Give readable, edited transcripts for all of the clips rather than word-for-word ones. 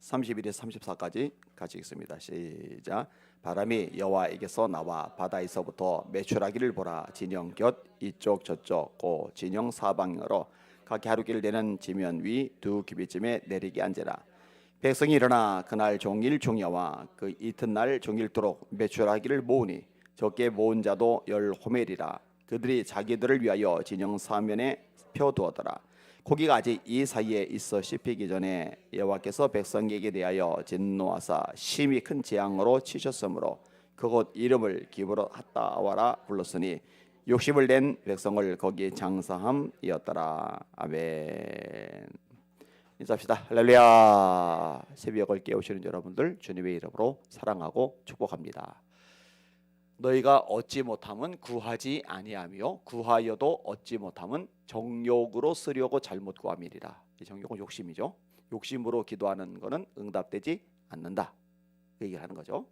31에서 34까지 같이 읽습니다. 시작. 바람이 여호와에게서 나와 바다에서부터 메추라기를 보라. 진영 곁 이쪽 저쪽 고 진영 사방으로 각기 하루길 내는 지면 위 두 규빗쯤에 내리게 앉으라. 백성이 일어나 그날 종일 종야와 그 이튿날 종일토록 메추라기를 모으니 적게 모은 자도 10호멜이라. 그들이 자기들을 위하여 진영 사면에 펴두었더라. 고기가 아직 이 사이에 있어 씹히기 전에 여호와께서 백성에게 대하여 진노하사 심히 큰 재앙으로 치셨으므로 그곳 이름을 기브롯핫다와라 불렀으니 욕심을 낸 백성을 거기 장사함이었더라. 아멘. 인사합시다. 할렐루야. 새벽을 깨우시는 여러분들 주님의 이름으로 사랑하고 축복합니다. 너희가 얻지 못함은 구하지 아니하며 구하여도 얻지 못함은 정욕으로 쓰려고 잘못 구함이리라. 이 정욕은 욕심이죠. 욕심으로 기도하는 것은 응답되지 않는다. 그 얘기를 하는 거죠.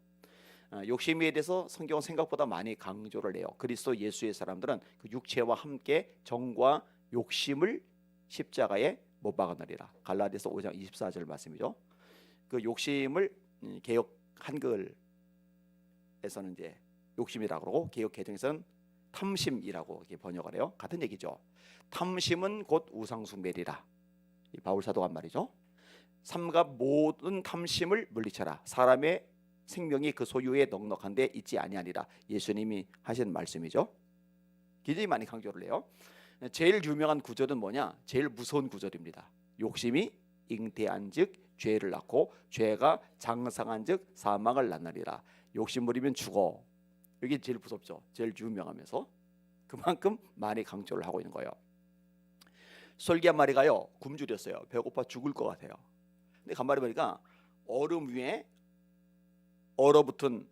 욕심에 대해서 성경은 생각보다 많이 강조를 해요. 그리스도 예수의 사람들은 그 육체와 함께 정과 욕심을 십자가에 못 박아내리라. 갈라디아서 5장 24절 말씀이죠. 그 욕심을 개역 한글에서는 이제 욕심이라고 그러고 개역 개정에서는 탐심이라고 이렇게 번역을 해요. 같은 얘기죠. 탐심은 곧 우상숭배리라. 이 바울 사도가 한 말이죠. 삼가 모든 탐심을 물리쳐라. 사람의 생명이 그 소유에 넉넉한데 있지 아니하니라. 예수님이 하신 말씀이죠. 굉장히 많이 강조를 해요. 제일 유명한 구절은 뭐냐? 제일 무서운 구절입니다. 욕심이 잉태한즉 죄를 낳고 죄가 장성한즉 사망을 낳느니라. 욕심 부리면 죽어. 이게 제일 무섭죠. 제일 유명하면서 그만큼 많이 강조를 하고 있는 거예요. 솔개 한 마리가요 굶주렸어요. 배고파 죽을 것 같아요. 근데 간만에 보니까 얼음 위에 얼어붙은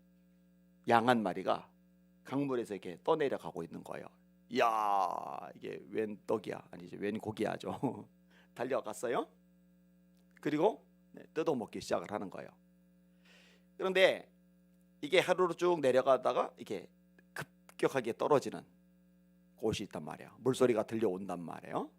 양 한 마리가 강물에서 이렇게 떠내려가고 있는 거예요. 이야, 이게 웬 떡이야? 아니지, 웬 고기야죠. 달려갔어요. 그리고 뜯어먹기 시작을 하는 거예요. 그런데 이게 하루로 쭉 내려가다가 이게 급격하게 떨어지는 곳이 있단 말이에요. 물소리가 들려온단 말이에요.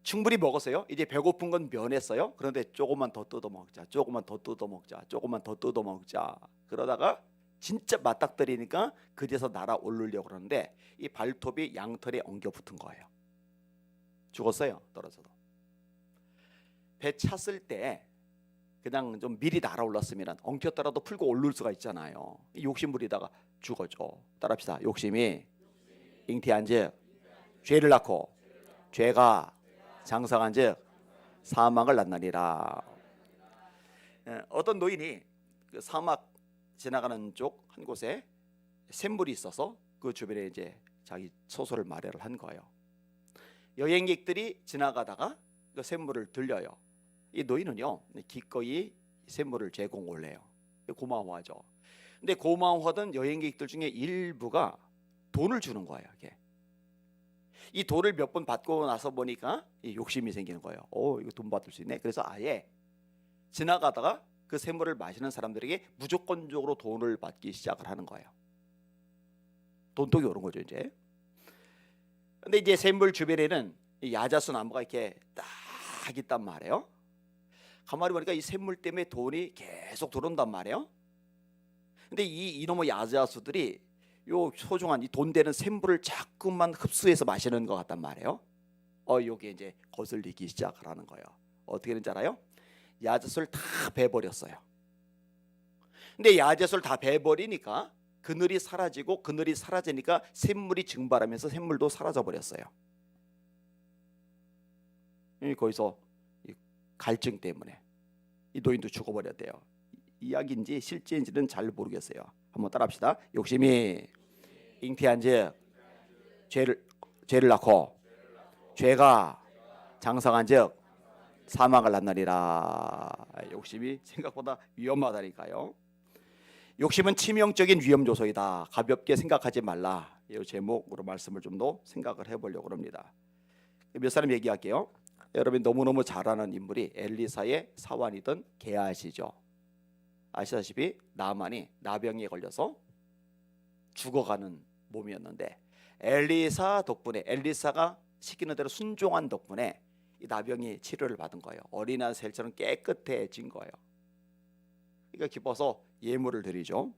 충분히 먹었어요. 이제 배고픈 건 면했어요. 그런데 조금만 더 뜯어먹자, 조금만 더 뜯어먹자, 조금만 더 뜯어먹자. 그러다가 진짜 맞닥뜨리니까 그제서 날아오르려고 그러는데 이 발톱이 양털에 엉겨 붙은 거예요. 죽었어요. 떨어져도. 배 찼을 때 그냥 좀 미리 날아올랐으면 엉켰더라도 풀고 오를 수가 있잖아요. 욕심 부리다가 죽어죠. 따라합시다. 욕심이 잉태한즉 죄를 낳고 죄가 장성한즉 사망을 낳느니라. 어떤 노인이 그 사막 지나가는 쪽 한 곳에 샘물이 있어서 그 주변에 이제 자기 소설을 마련을 한 거예요. 여행객들이 지나가다가 그 샘물을 들려요. 이 노인은요 기꺼이 샘물을 제공을 해요. 고마워하죠. 근데 고마워하던 여행객들 중에 일부가 돈을 주는 거예요. 이게. 이 돈을 몇 번 받고 나서 보니까 이 욕심이 생기는 거예요. 이거 돈 받을 수 있네. 그래서 아예 지나가다가 그 샘물을 마시는 사람들에게 무조건적으로 돈을 받기 시작을 하는 거예요. 돈독이 오른 거죠 이제. 근데 이제 샘물 주변에는 이 야자수 나무가 이렇게 딱 있단 말이에요. 가만히 보니까 이 샘물 때문에 돈이 계속 들어온단 말이에요. 근데 이놈의 야자수들이 요 소중한 이 돈 되는 샘물을 자꾸만 흡수해서 마시는 것 같단 말이에요. 요게 이제 거슬리기 시작을 하는 거예요. 어떻게 되는지 알아요? 야자수를 다 베버렸어요. 근데 야자수를 다 베버리니까 그늘이 사라지고 그늘이 사라지니까 샘물이 증발하면서 샘물도 사라져 버렸어요. 거기서 갈증 때문에 이 노인도 죽어버렸대요. 이야기인지 실제인지는 잘 모르겠어요. 한번 따라합시다. 욕심이 잉태한즉 죄를 낳고 죄가 장성한즉 사망을 낳느니라. 욕심이 생각보다 위험하다니까요. 욕심은 치명적인 위험 요소이다. 가볍게 생각하지 말라. 이 제목으로 말씀을 좀 더 생각을 해보려고 합니다. 몇 사람 얘기할게요. 여러분이 너무너무 잘 아는 인물이 엘리사의 사환이던 게하시죠. 아시다시피 나만이 나병에 걸려서 죽어가는 몸이었는데 엘리사 덕분에, 엘리사가 시키는 대로 순종한 덕분에 이 나병이 치료를 받은 거예요. 어린아이 셀처럼 깨끗해진 거예요. 그러니까 기뻐서 예물을 드리죠.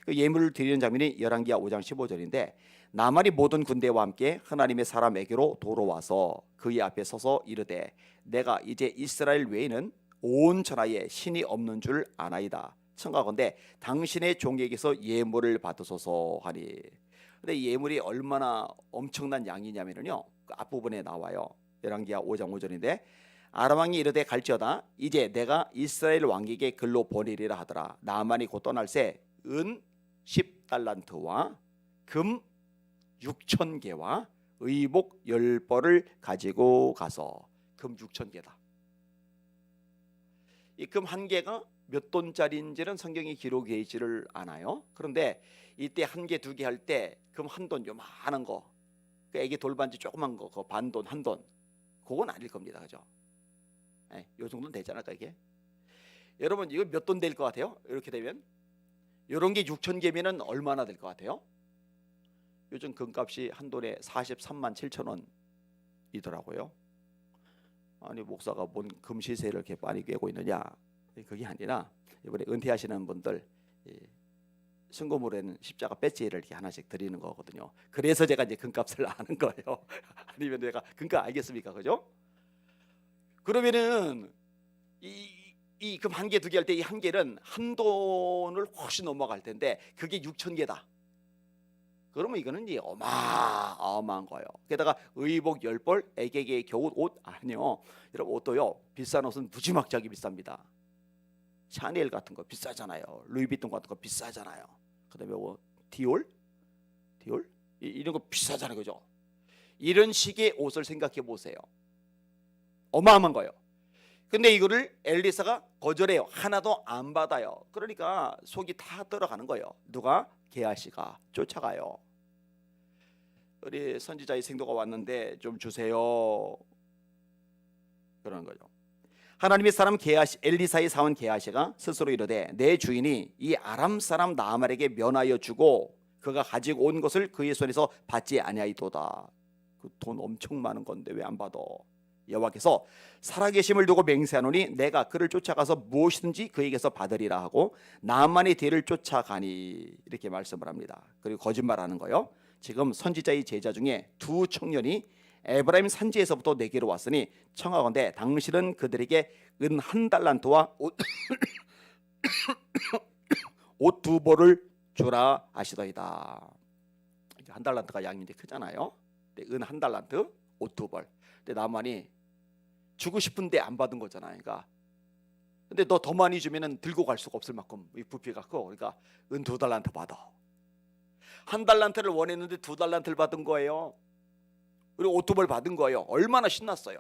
그 예물을 드리는 장면이 열왕기하 5장 15절인데 나만이 모든 군대와 함께 하나님의 사람에게로 돌아와서 그의 앞에 서서 이르되 내가 이제 이스라엘 외에는 온 천하에 신이 없는 줄 아나이다. 청하건대 당신의 종에게서 예물을 받으소서 하니. 근데 예물이 얼마나 엄청난 양이냐면요, 그 앞부분에 나와요. 열왕기하 5장 5절인데 아람 왕이 이르되 갈지어다 이제 내가 이스라엘 왕에게 글로 보내리라 하더라. 나만이 곧 떠날새 은 10달란트와 금 6,000개와 의복 10벌을 가지고 가서. 금 6,000개다. 이 금 한 개가 몇 돈짜리인지는 성경이 기록되어 있지를 않아요. 그런데 이때 한 개, 두 개 할 때 금 한 돈 요만한 거, 그 애기 돌반지 조그만 거, 그 반돈, 한 돈, 그건 아닐 겁니다. 그죠? 네, 요 정도는 되지 않을까 이게? 여러분 이거 몇 돈 될 것 같아요? 이렇게 되면 이런 게 6,000개면은 얼마나 될 것 같아요? 요즘 금값이 한 돈에 43만 7천 원이더라고요. 아니 목사가 뭔 금시세를 이렇게 많이 꿰고 있느냐? 그게 아니라 이번에 은퇴하시는 분들 신고물에는 십자가 배지를 이렇게 하나씩 드리는 거거든요. 그래서 제가 이제 금값을 아는 거예요. 아니면 내가 금값 알겠습니까? 그죠? 그러면은 이 금 한 개, 두 개 할 때 이 한 개는 한 돈을 훨씬 넘어갈 텐데 그게 6,000개다. 그러면 이거는 이제 어마어마한 거예요. 게다가 의복 10벌, 애기에게 겨울 옷 아니요. 여러분 옷도요. 비싼 옷은 무지막지하게 비쌉니다. 샤넬 같은 거 비싸잖아요. 루이비통 같은 거 비싸잖아요. 그다음에 뭐 디올 이런 거 비싸잖아요, 그죠? 이런 식의 옷을 생각해 보세요. 어마어마한 거예요. 근데 이거를 엘리사가 거절해요. 하나도 안 받아요. 그러니까 속이 다 떨어가는 거예요. 누가? 게하시가 쫓아가요. 우리 선지자의 생도가 왔는데 좀 주세요. 그러는 거죠. 하나님의 사람 게하시, 엘리사의 사원 게하시가 스스로 이르되 내 주인이 이 아람 사람 나아말에게 면하여 주고 그가 가지고 온 것을 그의 손에서 받지 아니하이도다. 그 돈 엄청 많은 건데 왜 안 받아? 여호와께서 살아계심을 두고 맹세하노니 내가 그를 쫓아가서 무엇이든지 그에게서 받으리라 하고 나만의 뒤를 쫓아가니. 이렇게 말씀을 합니다. 그리고 거짓말하는 거요. 지금 선지자의 제자 중에 두 청년이 에브라임 산지에서부터 내게로 왔으니 청하건대 당신은 그들에게 은 1달란트와 옷 2벌을 주라 하시더이다. 1달란트가 양인데 크잖아요. 은 1달란트, 옷 2벌. 근데 나만이 주고 싶은데 안 받은 거잖아요. 그러니까 근데 너 더 많이 주면은 들고 갈 수가 없을 만큼 이 부피가 크고, 그러니까 은 2달란트 받아. 1달란트를 원했는데 2달란트를 받은 거예요. 그리고 옷 2벌 받은 거예요. 얼마나 신났어요.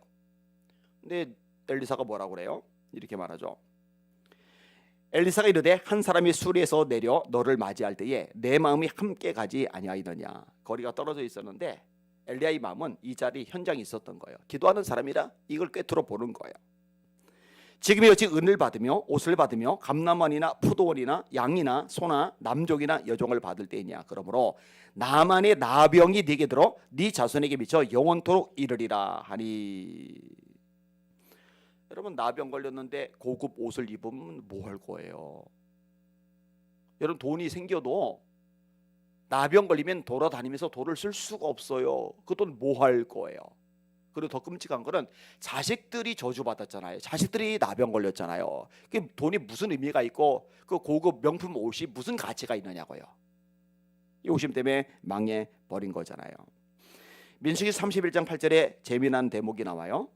근데 엘리사가 뭐라고 그래요? 이렇게 말하죠. 엘리사가 이르되 한 사람이 수리에서 내려 너를 맞이할 때에 내 마음이 함께 가지 아니하이느냐. 거리가 떨어져 있었는데 엘리야의 마음은 이 자리 현장에 있었던 거예요. 기도하는 사람이라 이걸 꿰뚫어 보는 거예요. 지금이 어찌 은을 받으며 옷을 받으며 감람원이나 포도원이나 양이나 소나 남종이나 여종을 받을 때이냐. 그러므로 나만의 나병이 네게 들어 네 자손에게 미쳐 영원토록 이르리라 하니. 여러분 나병 걸렸는데 고급 옷을 입으면 뭐 할 거예요? 여러분 돈이 생겨도 나병 걸리면 돌아다니면서 돈을 쓸 수가 없어요. 그 돈 뭐 할 거예요? 그리고 더 끔찍한 거는 자식들이 저주받았잖아요. 자식들이 나병 걸렸잖아요. 그 돈이 무슨 의미가 있고 그 고급 명품 옷이 무슨 가치가 있느냐고요. 이 옷임 때문에 망해 버린 거잖아요. 민수기 31장 8절에 재미난 대목이 나와요.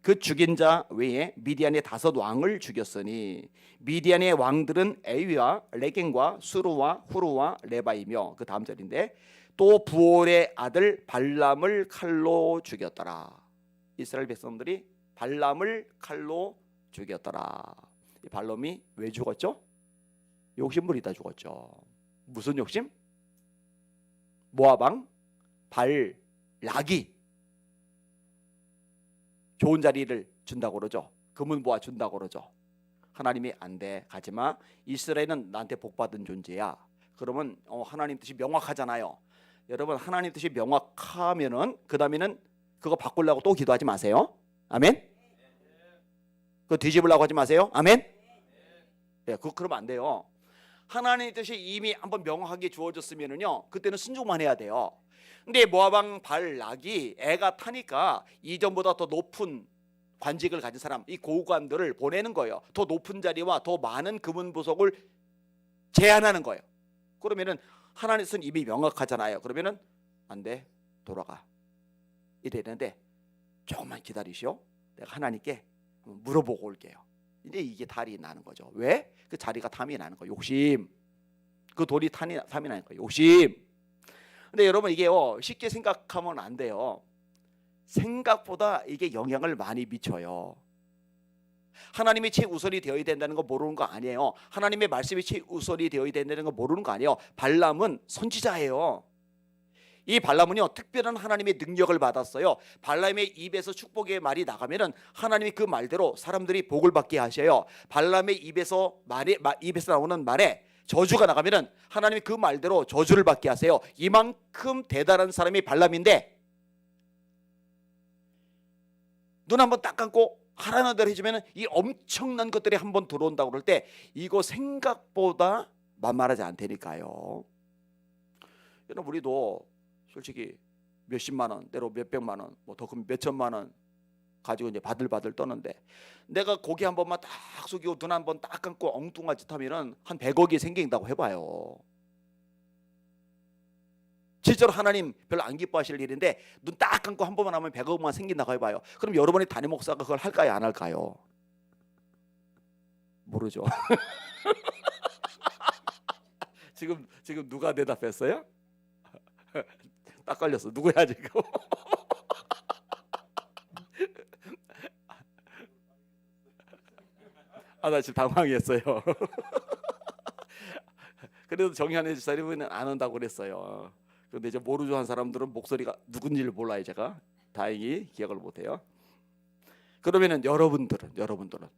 그 죽인 자 외에 미디안의 5 왕을 죽였으니 미디안의 왕들은 에위와 레겐과 수루와 후루와 레바이며, 그 다음 절인데 또 부올의 아들 발람을 칼로 죽였더라. 이스라엘 백성들이 발람을 칼로 죽였더라. 이 발람이 왜 죽었죠? 욕심부리다 죽었죠. 무슨 욕심? 모압왕 발락이 좋은 자리를 준다고 그러죠. 금은 모아 준다고 그러죠. 하나님이 안 돼, 가지마. 이스라엘은 나한테 복받은 존재야. 그러면 하나님 뜻이 명확하잖아요. 여러분 하나님 뜻이 명확하면은 그 다음에는 그거 바꾸려고 또 기도하지 마세요. 아멘. 그거 뒤집으려고 하지 마세요. 아멘. 예, 그러면 안 돼요. 하나님의 뜻이 이미 한번 명확하게 주어졌으면은요, 그때는 순종만 해야 돼요. 근데 모압 발락이 애가 타니까 이전보다 더 높은 관직을 가진 사람, 이 고관들을 보내는 거예요. 더 높은 자리와 더 많은 금은 보석을 제안하는 거예요. 그러면은 하나님의 뜻은 이미 명확하잖아요. 그러면은 안 돼, 돌아가 이래는데 조금만 기다리시오. 내가 하나님께 물어보고 올게요. 이제 이게 탈이 나는 거죠. 왜? 그 자리가 탐이 나는 거예요. 욕심. 그 돌이 탐이 나는 거예요. 욕심. 근데 여러분 이게요, 쉽게 생각하면 안 돼요. 생각보다 이게 영향을 많이 미쳐요. 하나님이 최우선이 되어야 된다는 거 모르는 거 아니에요. 하나님의 말씀이 최우선이 되어야 된다는 거 모르는 거 아니에요. 발람은 선지자예요. 이 발람은요, 특별한 하나님의 능력을 받았어요. 발람의 입에서 축복의 말이 나가면은 하나님이 그 말대로 사람들이 복을 받게 하셔요. 발람의 입에서 나오는 말에 저주가 나가면은 하나님이 그 말대로 저주를 받게 하세요. 이만큼 대단한 사람이 발람인데 눈 한번 딱 감고 하라는 대로 해주면은 이 엄청난 것들이 한번 들어온다고 그럴 때 이거 생각보다 만만하지 않다니까요. 여러분 우리도 솔직히 몇십만 원, 때로 몇백만 원, 뭐 더 크면 몇천만 원 가지고 이제 바들바들 떠는데 내가 고개 한 번만 딱 숙이고 눈 한 번 딱 감고 엉뚱한 짓 하면은 한 100억이 생긴다고 해봐요. 실제로 하나님 별로 안 기뻐하실 일인데 눈 딱 감고 한 번만 하면 100억만 생긴다고 해봐요. 그럼 여러분이 담임 목사가 그걸 할까요, 안 할까요? 모르죠. 지금 누가 대답했어요? 딱 걸렸어. 누구야 지금? 나 지금 당황했어요. 그래도 정현애 집사님은 안 한다고 그랬어요. 그런데 이제 모르죠 한 사람들은 목소리가 누군지를 몰라요. 제가 다행히 기억을 못해요. 그러면은 여러분들은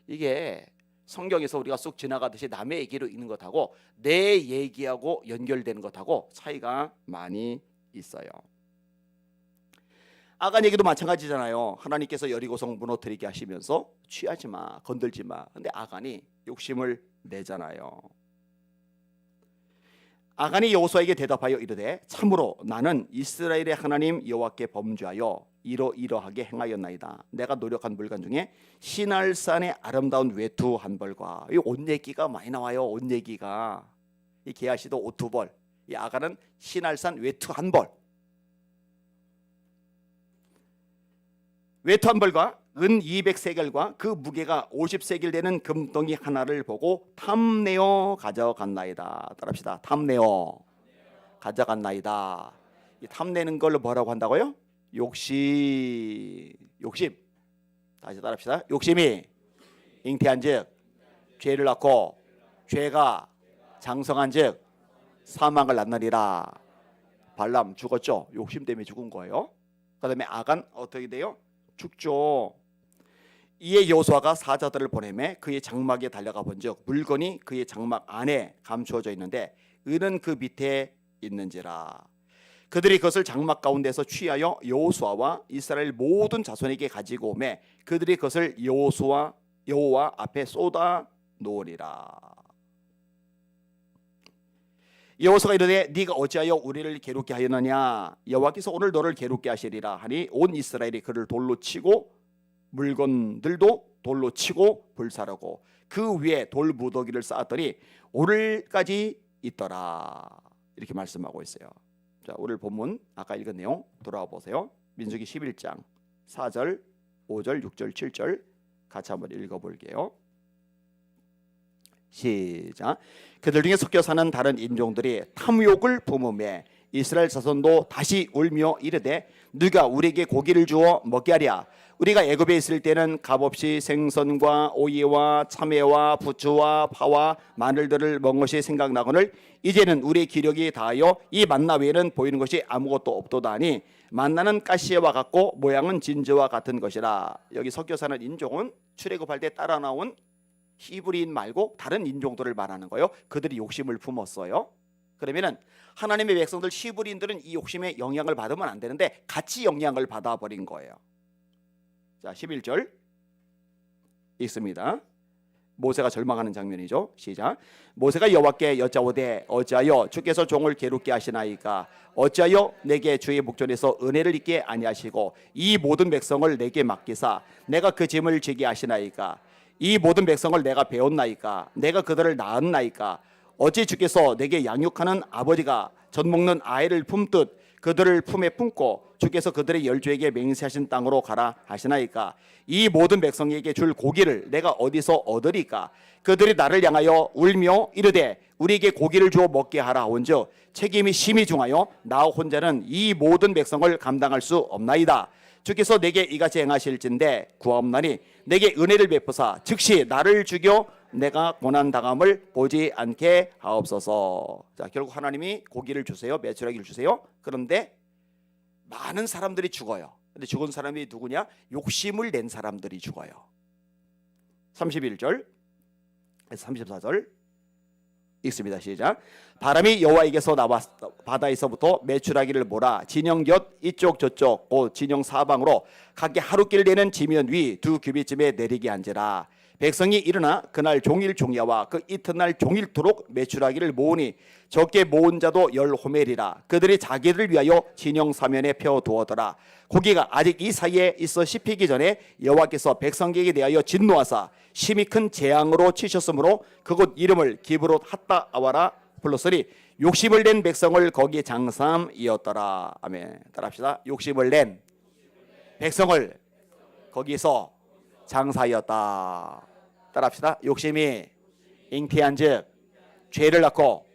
이게 성경에서 우리가 쑥 지나가듯이 남의 얘기로 읽는 것하고 내 얘기하고 연결되는 것하고 차이가 많이 있어요. 아간 얘기도 마찬가지잖아요. 하나님께서 여리고성 무너뜨리게 하시면서 취하지 마, 건들지 마. 근데 아간이 욕심을 내잖아요. 아간이 여호수아에게 대답하여 이르되 참으로 나는 이스라엘의 하나님 여호와께 범죄하여 이러이러하게 행하였나이다. 내가 노력한 물건 중에 시날산의 아름다운 외투 한 벌과 이 옷 얘기가 많이 나와요. 옷 얘기가 이 게하시도 옷 두 벌, 이 아간은 시날산 외투 한 벌, 외투 한 벌과 은 200세겔과 그 무게가 50세겔 되는 금덩이 하나를 보고 탐내어 가져갔나이다. 따라합시다. 탐내어 가져갔나이다. 이 탐내는 걸 뭐라고 한다고요? 욕심. 다시 따라합시다. 욕심이 잉태한즉 죄를 낳고 죄가 장성한즉 사망을 낳느니라. 발람 죽었죠. 욕심 때문에 죽은 거예요. 그 다음에 아간 어떻게 돼요? 죽죠. 이에 여호수아가 사자들을 보내매 그의 장막에 달려가 본즉 물건이 그의 장막 안에 감추어져 있는데 은은 그 밑에 있는지라. 그들이 그것을 장막 가운데서 취하여 여호수아와 이스라엘 모든 자손에게 가지고 오매 그들이 그것을 여호와 앞에 쏟아 놓으리라. 여호수아가 이르되 네가 어찌하여 우리를 괴롭게 하였느냐. 여호와께서 오늘 너를 괴롭게 하시리라 하니 온 이스라엘이 그를 돌로 치고 물건들도 돌로 치고 불사르고 그 위에 돌 무더기를 쌓았더니 오늘까지 있더라. 이렇게 말씀하고 있어요. 자, 오늘 본문 아까 읽은 내용 돌아와 보세요. 민수기 11장 4절, 5절, 6절, 7절 같이 한번 읽어볼게요. 시작. 그들 중에 섞여 사는 다른 인종들이 탐욕을 품으며 이스라엘 자손도 다시 울며 이르되 누가 우리에게 고기를 주어 먹게 하랴. 우리가 애굽에 있을 때는 값없이 생선과 오이와 참외와 부추와 파와 마늘들을 먹은 것이 생각나거늘 이제는 우리의 기력이 다하여 이 만나 외에는 보이는 것이 아무것도 없도다니 만나는 가시와 같고 모양은 진저와 같은 것이라. 여기 섞여 사는 인종은 출애굽할 때 따라 나온 히브리인 말고 다른 인종들을 말하는 거예요. 그들이 욕심을 품었어요. 그러면은 하나님의 백성들 히브리인들은 이 욕심에 영향을 받으면 안 되는데 같이 영향을 받아버린 거예요. 자, 11절 읽습니다. 모세가 절망하는 장면이죠. 시작. 모세가 여호와께 여짜오되 어찌하여 주께서 종을 괴롭게 하시나이까? 어찌하여 내게 주의 목전에서 은혜를 입게 아니하시고 이 모든 백성을 내게 맡기사 내가 그 짐을 지게 하시나이까? 이 모든 백성을 내가 배웠나이까? 내가 그들을 낳았나이까? 어찌 주께서 내게 양육하는 아버지가 젖 먹는 아이를 품듯 그들을 품에 품고 주께서 그들의 열조에게 맹세하신 땅으로 가라 하시나이까? 이 모든 백성에게 줄 고기를 내가 어디서 얻으리까? 그들이 나를 향하여 울며 이르되 우리에게 고기를 주어 먹게 하라 하온즉 책임이 심히 중하여 나 혼자는 이 모든 백성을 감당할 수 없나이다. 주께서 내게 이같이 행하실진대 구하옵나니 내게 은혜를 베푸사 즉시 나를 죽여 내가 고난당함을 보지 않게 하옵소서. 자, 결국 하나님이 고기를 주세요. 메추라기를 주세요. 그런데 많은 사람들이 죽어요. 근데 죽은 사람이 누구냐? 욕심을 낸 사람들이 죽어요. 31절 34절 읽습니다. 시작. 바람이 여호와에게서 나와 바다에서부터 메추라기를 몰아 진영 곁 이쪽 저쪽 곧 진영 사방으로 각기 하루길 내는 지면 위 두 규빗쯤에 내리게 한지라. 백성이 일어나 그날 종일 종야와 그 이튿날 종일토록 메추라기를 모으니 적게 모은 자도 10호멜이라. 그들이 자기를 위하여 진영 사면에 펴두었더라. 고기가 아직 이 사이에 있어 씹히기 전에 여호와께서 백성에게 대하여 진노하사 심히 큰 재앙으로 치셨으므로 그곳 이름을 기브롯 핫다 아와라 불렀으니 욕심을 낸 백성을 거기 장삼이었더라. 아멘. 따라합시다. 욕심을 낸 백성을 거기서 장사이었다. 따라합시다. 욕심이 잉태한즉 죄를 낳고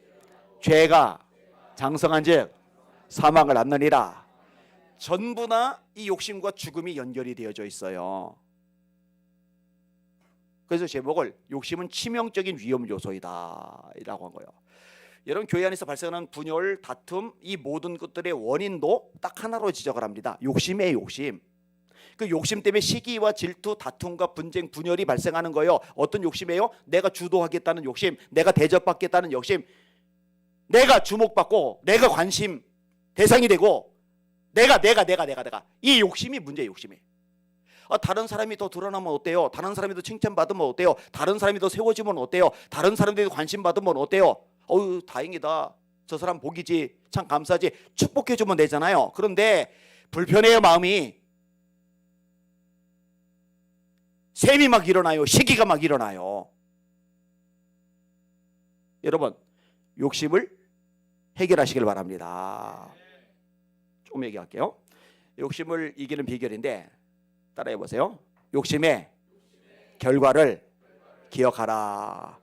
죄가 장성한즉 사망을 낳느니라. 전부나 이 욕심과 죽음이 연결이 되어져 있어요. 그래서 제목을 욕심은 치명적인 위험 요소이다 라고 한 거예요. 여러분, 교회 안에서 발생하는 분열, 다툼, 이 모든 것들의 원인도 딱 하나로 지적을 합니다. 욕심이에요. 욕심. 그 욕심 때문에 시기와 질투, 다툼과 분쟁, 분열이 발생하는 거예요. 어떤 욕심이에요? 내가 주도하겠다는 욕심, 내가 대접받겠다는 욕심, 내가 주목받고 내가 관심 대상이 되고 내가 이 욕심이 문제예요. 욕심이. 다른 사람이 더 드러나면 어때요? 다른 사람이 더 칭찬받으면 어때요? 다른 사람이 더 세워지면 어때요? 다른 사람들이 관심 받으면 어때요? 어우, 다행이다. 저 사람 복이지. 참 감사하지. 축복해주면 되잖아요. 그런데 불편해요. 마음이. 셈이 막 일어나요. 시기가 막 일어나요. 여러분, 욕심을 해결하시길 바랍니다. 조금 얘기할게요. 욕심을 이기는 비결인데 따라해 보세요. 욕심의 결과를 기억하라.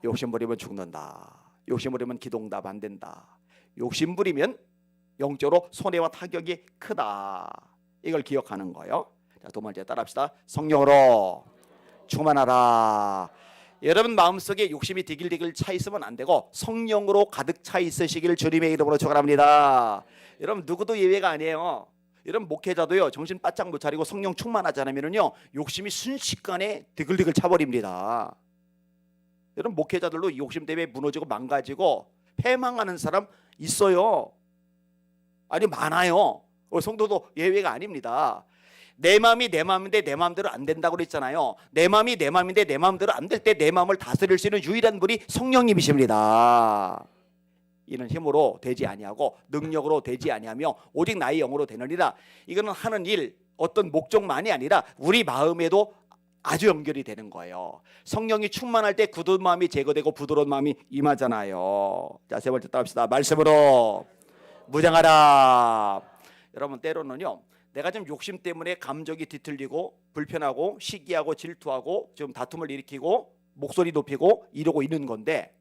욕심 부리면 죽는다. 욕심 부리면 기도응답 안 된다. 욕심 부리면 영적으로 손해와 타격이 크다. 이걸 기억하는 거예요. 자, 두 번째 따라합시다. 성령으로 충만하라. 여러분 마음속에 욕심이 디글디글 차 있으면 안 되고 성령으로 가득 차 있으시기를 주님의 이름으로 축원합니다. 여러분 누구도 예외가 아니에요. 여러분 목회자도요, 정신 바짝 못 차리고 성령 충만하지 않으면요 욕심이 순식간에 디글디글 차버립니다. 여러분 목회자들도 욕심 때문에 무너지고 망가지고 패망하는 사람 있어요. 아니 많아요. 성도도 예외가 아닙니다. 내 마음이 내 마음인데 내 마음대로 안 된다고 그랬잖아요. 내 마음이 내 마음인데 내 마음대로 안 될 때 내 마음을 다스릴 수 있는 유일한 분이 성령님이십니다. 이는 힘으로 되지 아니하고 능력으로 되지 아니하며 오직 나의 영으로 되느니라. 이거는 하는 일, 어떤 목적만이 아니라 우리 마음에도 아주 연결이 되는 거예요. 성령이 충만할 때 굳은 마음이 제거되고 부드러운 마음이 임하잖아요. 자, 세 번째 따라합시다. 말씀으로 무장하라. 여러분 때로는요, 내가 좀 욕심 때문에 감정이 뒤틀리고 불편하고 시기하고 질투하고 좀 다툼을 일으키고 목소리 높이고 이러고 있는 건데,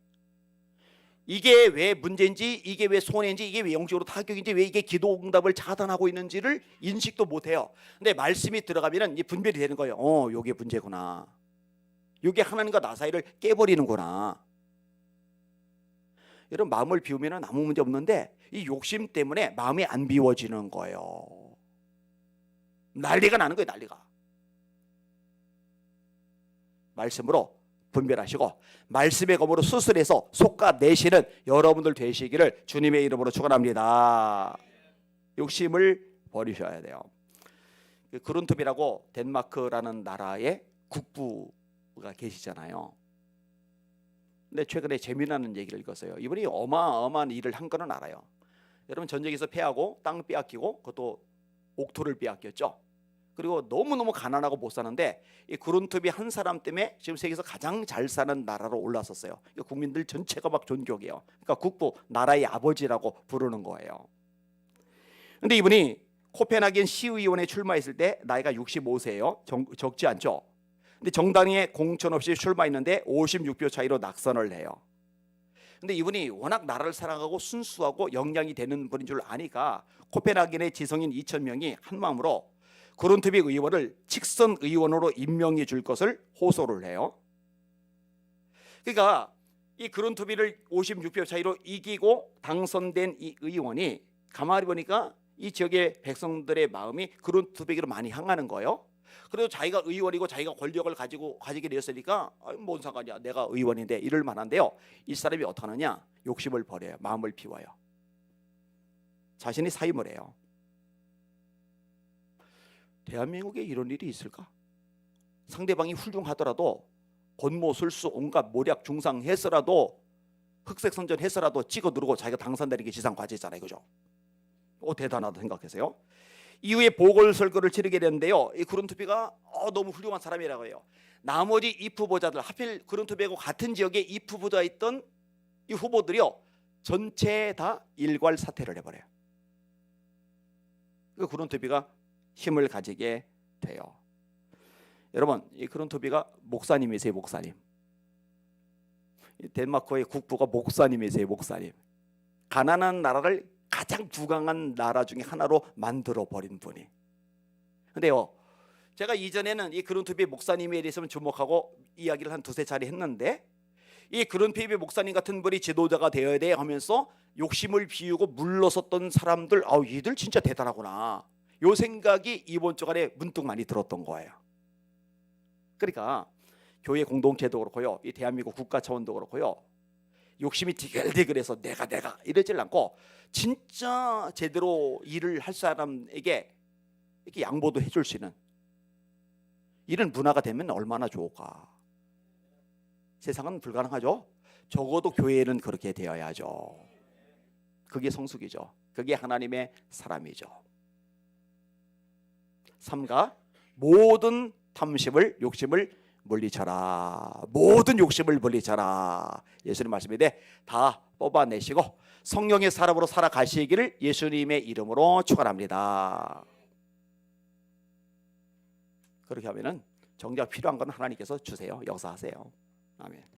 이게 왜 문제인지, 이게 왜 손해인지, 이게 왜 영적으로 타격인지, 왜 이게 기도 응답을 차단하고 있는지를 인식도 못해요. 근데 말씀이 들어가면 이 분별이 되는 거예요. 요게 문제구나. 요게 하나님과 나 사이를 깨버리는구나. 여러분 마음을 비우면 아무 문제 없는데 이 욕심 때문에 마음이 안 비워지는 거예요. 난리가 나는 거예요. 난리가. 말씀으로 분별하시고 말씀의 검으로 수술해서 솎아내시는 여러분들 되시기를 주님의 이름으로 축원합니다. 욕심을 버리셔야 돼요. 그룬톱이라고 덴마크라는 나라의 국부가 계시잖아요. 근데 최근에 재미나는 얘기를 읽었어요. 이분이 어마어마한 일을 한 거는 알아요. 여러분 전쟁에서 패하고 땅 빼앗기고 그것도 옥토를 빼앗겼죠. 그리고 너무너무 가난하고 못 사는데 이 그룬톱이 한 사람 때문에 지금 세계에서 가장 잘 사는 나라로 올라섰어요. 국민들 전체가 막 존경해요. 그러니까 국부, 나라의 아버지라고 부르는 거예요. 근데 이분이 코펜하겐 시의원에 출마했을 때 나이가 65세예요. 적지 않죠. 근데 정당에 공천 없이 출마했는데 56표 차이로 낙선을 해요. 근데 이분이 워낙 나라를 사랑하고 순수하고 영향이 되는 분인 줄 아니까 코펜하겐의 지성인 2,000명이 한마음으로 그룬톱의 의원을 직선 의원으로 임명해 줄 것을 호소를 해요. 그러니까 이 그룬톱이를 56표 차이로 이기고 당선된 이 의원이 가만히 보니까 이 지역의 백성들의 마음이 그룬톱에게로 많이 향하는 거예요. 그래도 자기가 의원이고 자기가 권력을 가지게 되었으니까 뭔 상관이야, 내가 의원인데 이럴 만한데요. 이 사람이 어떻게 하느냐, 욕심을 버려요. 마음을 비워요. 자신이 사임을 해요. 대한민국에 이런 일이 있을까? 상대방이 훌륭하더라도 권모술수 온갖 모략 중상했어라도 흑색선전 했어라도 찍어 누르고 자기가 당선되는 게 지상과제잖아요. 그죠? 대단하다 생각하세요. 이후에 보궐선거를 치르게 되는데요. 이 그룬톱이가 너무 훌륭한 사람이라고 해요. 나머지 이 후보자들, 하필 그룬톱하고 같은 지역에 이 후보자 있던 이 후보들이요, 전체 다 일괄 사퇴를 해버려요. 그 그룬톱이가 힘을 가지게 돼요. 여러분, 이 그룬톱이가 목사님이세요. 목사님. 덴마크의 국부가 목사님이세요. 목사님. 가난한 나라를 가장 부강한 나라 중에 하나로 만들어 버린 분이. 근데요, 제가 이전에는 이 그룬톱이 목사님에 대해서 주목하고 이야기를 한 두세 차례 했는데, 이 그룬톱이 목사님 같은 분이 지도자가 되어야 돼 하면서 욕심을 비우고 물러섰던 사람들, 이들 진짜 대단하구나, 요 생각이 이번 주간에 문득 많이 들었던 거예요. 그러니까 교회 공동체도 그렇고요, 이 대한민국 국가 차원도 그렇고요, 욕심이 디글디글해서 내가 이러질 않고 진짜 제대로 일을 할 사람에게 이렇게 양보도 해줄 수 있는 이런 문화가 되면 얼마나 좋을까. 세상은 불가능하죠. 적어도 교회는 그렇게 되어야죠. 그게 성숙이죠. 그게 하나님의 사람이죠. 삼가 모든 탐심을, 욕심을 물리쳐라. 모든 욕심을 물리쳐라. 예수님 말씀인데 다 뽑아내시고 성령의 사람으로 살아가시기를 예수님의 이름으로 축원합니다. 그렇게 하면은 정작 필요한 건 하나님께서 주세요. 역사하세요. 아멘.